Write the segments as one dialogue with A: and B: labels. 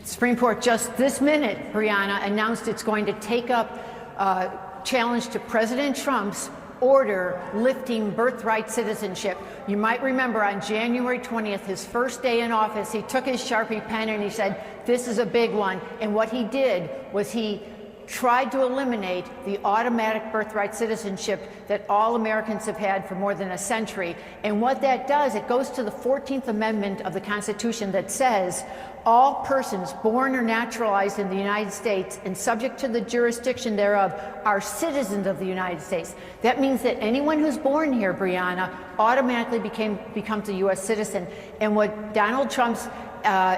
A: Supreme Court just this minute, Brianna, announced it's going to take up challenge to President Trump's order lifting birthright citizenship. You might remember on January 20th, his first day in office, he took his Sharpie pen and he said, this is a big one. And what he did was he tried to eliminate the automatic birthright citizenship that all Americans have had for more than a century. And what that does, it goes to the 14th Amendment of the Constitution that says all persons born or naturalized in the United States and subject to the jurisdiction thereof are citizens of the United States. That means that anyone who's born here, Brianna, automatically becomes a U.S. citizen. And what Donald Trump's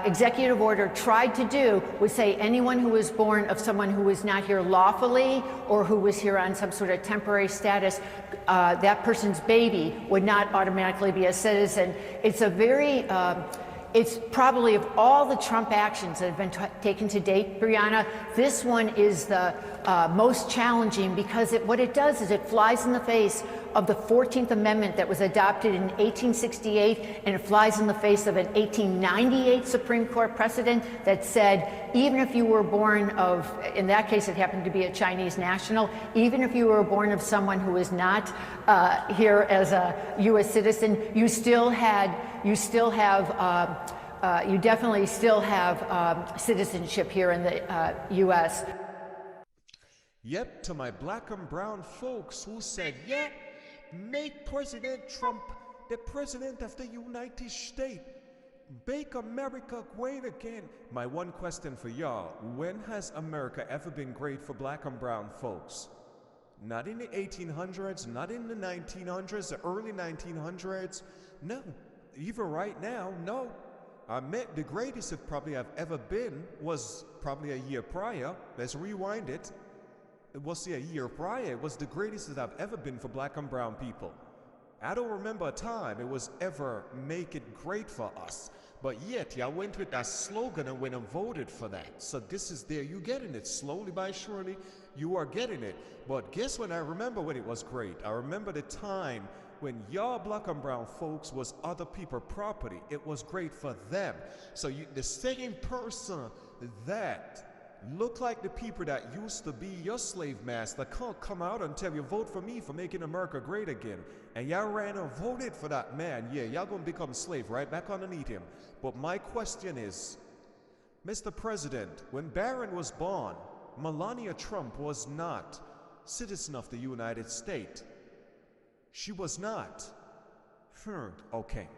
A: executive order tried to do was say anyone who was born of someone who was not here lawfully or who was here on some sort of temporary status, that person's baby would not automatically be a citizen. It's a very, it's probably of all the Trump actions that have been taken to date, Brianna, this one is the most challenging because what it does is it flies in the face of the 14th Amendment that was adopted in 1868, and it flies in the face of an 1898 Supreme Court precedent that said even if you were born of, in that case it happened to be a Chinese national, even if you were born of someone who was not here as a U.S. citizen, you definitely still have citizenship here in the U.S.
B: Yep, to my black and brown folks who said, yeah, make President Trump the president of the United States. Make America great again. My one question for y'all, when has America ever been great for black and brown folks? Not in the 1800s, not in the 1900s, the early 1900s. No, even right now, no. I met the greatest it probably I've ever been was probably a year prior. Let's rewind it. It was a year prior. It was the greatest that I've ever been for black and brown people. I don't remember a time it was ever make it great for us. But yet, y'all went with that slogan and went and voted for that. So this is there. You getting it. Slowly by surely, you are getting it. But guess when I remember when it was great? I remember the time when y'all black and brown folks was other people's property. It was great for them. So the same person that look like the people that used to be your slave master can't come out and tell you, vote for me for making America great again. And y'all ran and voted for that man. Yeah, y'all gonna become slave right back underneath him. But my question is, Mr. President, when Barron was born, Melania Trump was not citizen of the United States. She was not. Okay.